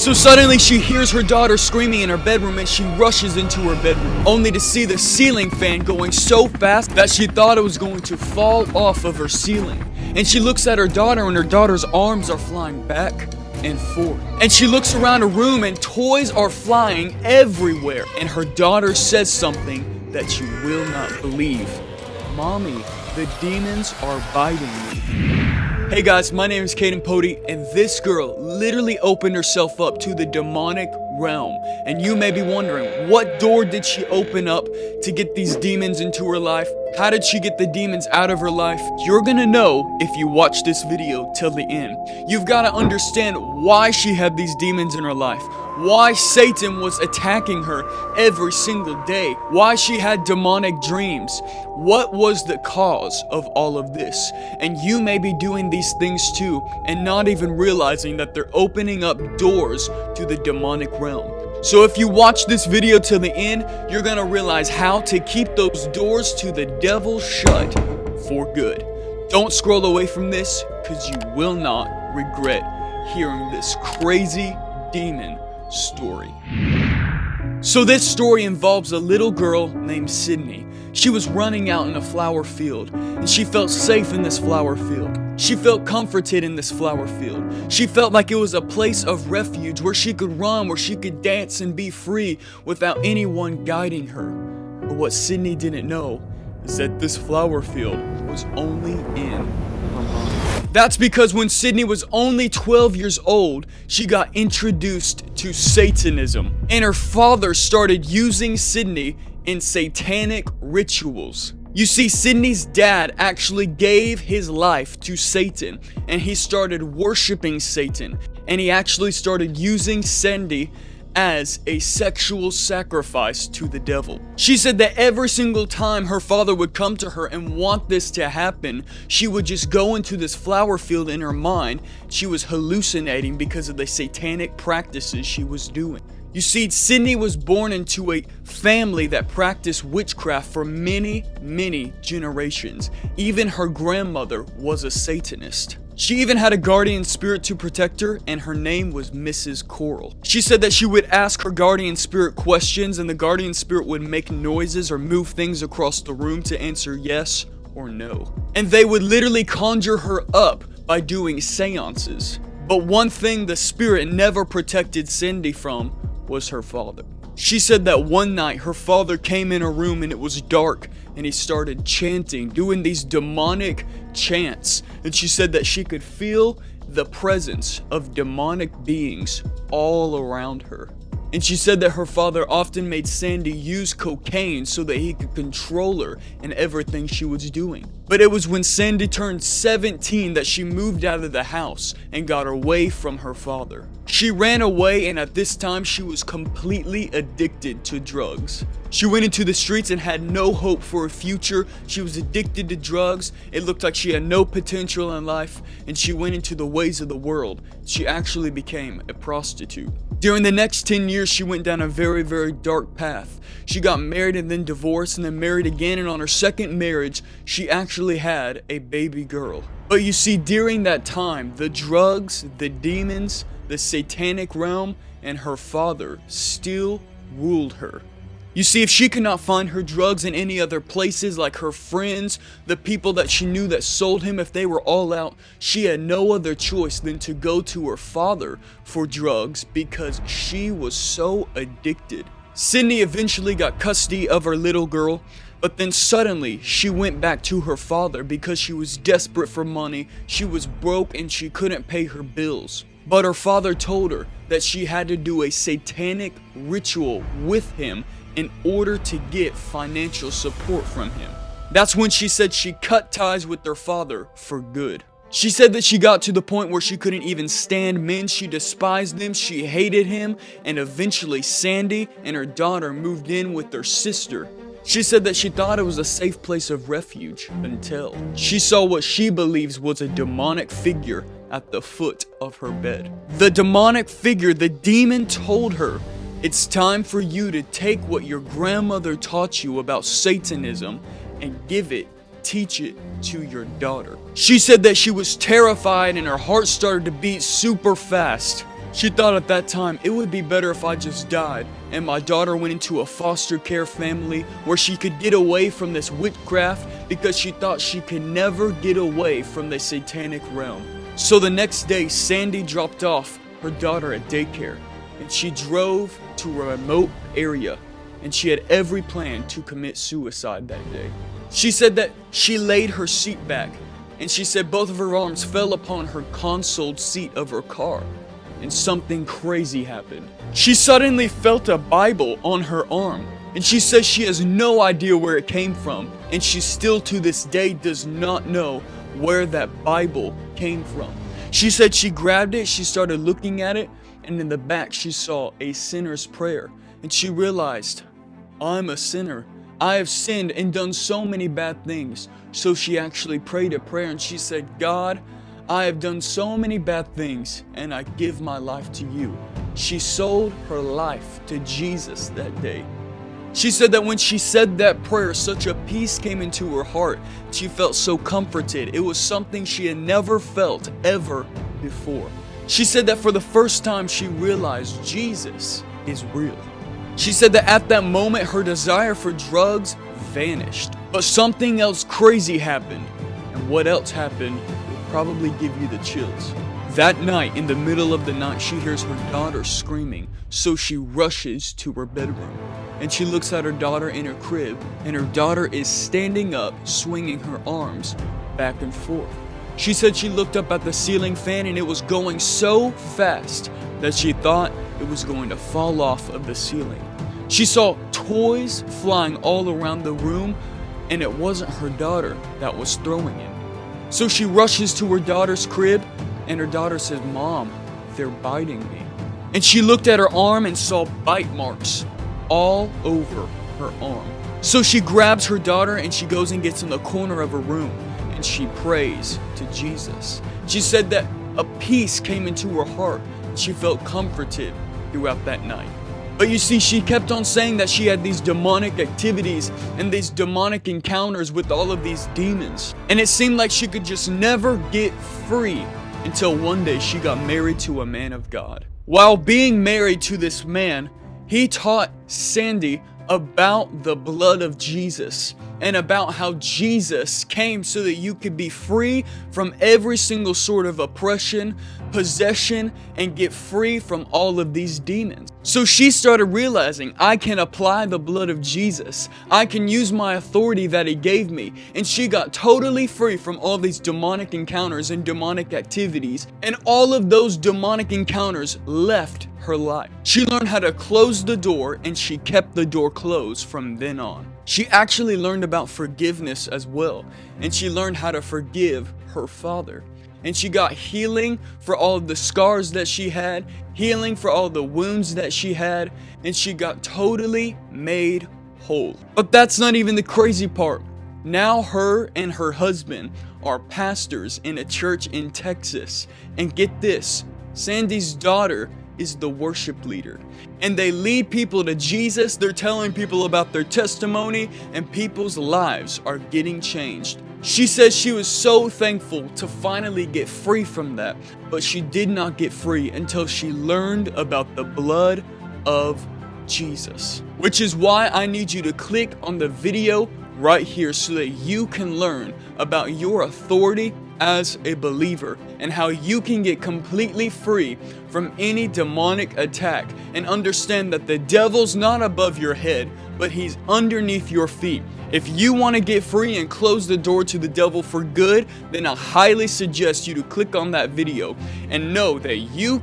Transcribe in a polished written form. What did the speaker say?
So suddenly she hears her daughter screaming in her bedroom and she rushes into her bedroom, only to see the ceiling fan going so fast that she thought it was going to fall off of her ceiling. And she looks at her daughter and her daughter's arms are flying back and forth. And she looks around her room and toys are flying everywhere. And her daughter says something that you will not believe. "Mommy, the demons are biting me." Hey guys, my name is Caden Pody, and this girl literally opened herself up to the demonic realm. And you may be wondering, what door did she open up to get these demons into her life? How did she get the demons out of her life? You're gonna know if you watch this video till the end. You've gotta understand why she had these demons in her life, why Satan was attacking her every single day, why she had demonic dreams, what was the cause of all of this. And you may be doing these things too and not even realizing that they're opening up doors to the demonic realm. So if you watch this video till the end, you're gonna realize how to keep those doors to the devil shut for good. Don't scroll away from this, because you will not regret hearing this crazy demon story. So this story involves a little girl named Sydney. She was running out in a flower field, and she felt safe in this flower field. She felt comforted in this flower field. She felt like it was a place of refuge where she could run, where she could dance and be free without anyone guiding her. But what Sydney didn't know is that this flower field was only in her mind. That's because when Sydney was only 12 years old, she got introduced to Satanism. And her father started using Sydney in satanic rituals. You see, Sydney's dad actually gave his life to Satan, and he started worshiping Satan, and he actually started using Cindy as a sexual sacrifice to the devil. She said that every single time her father would come to her and want this to happen, she would just go into this flower field in her mind. She was hallucinating because of the satanic practices she was doing. You see, Sydney was born into a family that practiced witchcraft for many, many generations. Even her grandmother was a Satanist. She even had a guardian spirit to protect her, and her name was Mrs. Coral. She said that she would ask her guardian spirit questions, and the guardian spirit would make noises or move things across the room to answer yes or no. And they would literally conjure her up by doing seances. But one thing the spirit never protected Cindy from was her father. She said that one night her father came in her room and it was dark, and he started chanting, doing these demonic chants, and she said that she could feel the presence of demonic beings all around her. And she said that her father often made Sandy use cocaine so that he could control her and everything she was doing. But it was when Sandy turned 17 that she moved out of the house and got away from her father. She ran away, and at this time she was completely addicted to drugs. She went into the streets and had no hope for a future. She was addicted to drugs. It looked like she had no potential in life, and she went into the ways of the world. She actually became a prostitute. During the next 10 years, she went down a very, very dark path. She got married and then divorced and then married again, and on her second marriage, she actually had a baby girl. But you see, during that time, the drugs, the demons, the satanic realm, and her father still ruled her. You see, if she could not find her drugs in any other places, like her friends, the people that she knew that sold him, if they were all out, she had no other choice than to go to her father for drugs because she was so addicted. Sydney eventually got custody of her little girl, but then suddenly she went back to her father because she was desperate for money. She was broke and she couldn't pay her bills. But her father told her that she had to do a satanic ritual with him in order to get financial support from him. That's when she said she cut ties with their father for good. She said that she got to the point where she couldn't even stand men. She despised them. She hated him. And eventually Sandy and her daughter moved in with their sister. She said that she thought it was a safe place of refuge until she saw what she believes was a demonic figure at the foot of her bed. The demonic figure, the demon, told her, "It's time for you to take what your grandmother taught you about Satanism and teach it to your daughter." She said that she was terrified and her heart started to beat super fast. She thought at that time it would be better if I just died and my daughter went into a foster care family where she could get away from this witchcraft, because she thought she could never get away from the satanic realm. So the next day, Sandy dropped off her daughter at daycare and she drove to a remote area, and she had every plan to commit suicide that day. She said that she laid her seat back, and she said both of her arms fell upon her console seat of her car, and something crazy happened. She suddenly felt a Bible on her arm, and she says she has no idea where it came from, and she still to this day does not know where that Bible came from. She said she grabbed it, she started looking at it, and in the back she saw a sinner's prayer, and she realized, I'm a sinner. I have sinned and done so many bad things. So she actually prayed a prayer and she said, God, I have done so many bad things and I give my life to you. She sold her life to Jesus that day. She said that when she said that prayer, such a peace came into her heart. She felt so comforted. It was something she had never felt ever before. She said that for the first time she realized Jesus is real. She said that at that moment her desire for drugs vanished. But something else crazy happened. And what else happened will probably give you the chills. That night, in the middle of the night, she hears her daughter screaming. So she rushes to her bedroom. And she looks at her daughter in her crib. And her daughter is standing up, swinging her arms back and forth. She said she looked up at the ceiling fan and it was going so fast that she thought it was going to fall off of the ceiling. She saw toys flying all around the room, and it wasn't her daughter that was throwing it. So she rushes to her daughter's crib, and her daughter says, Mom, they're biting me. And she looked at her arm and saw bite marks all over her arm. So she grabs her daughter and she goes and gets in the corner of her room, and she prays to Jesus. She said that a peace came into her heart, and she felt comforted throughout that night. But you see, she kept on saying that she had these demonic activities and these demonic encounters with all of these demons. And it seemed like she could just never get free until one day she got married to a man of God. While being married to this man, he taught Sandy about the blood of Jesus and about how Jesus came so that you could be free from every single sort of oppression, possession, and get free from all of these demons. So she started realizing, I can apply the blood of Jesus. I can use my authority that he gave me. And she got totally free from all these demonic encounters and demonic activities. And all of those demonic encounters left her life. She learned how to close the door, and she kept the door closed from then on. She actually learned about forgiveness as well, and she learned how to forgive her father. And she got healing for all of the scars that she had, healing for all the wounds that she had, and she got totally made whole. But that's not even the crazy part. Now her and her husband are pastors in a church in Texas. And get this, Sandy's daughter is the worship leader, and they lead people to Jesus. They're telling people about their testimony, and people's lives are getting changed. She says she was so thankful to finally get free from that, but she did not get free until she learned about the blood of Jesus. Which is why I need you to click on the video right here so that you can learn about your authority as a believer and how you can get completely free from any demonic attack, and understand that the devil's not above your head, but he's underneath your feet. If you want to get free and close the door to the devil for good, then I highly suggest you to click on that video and know that you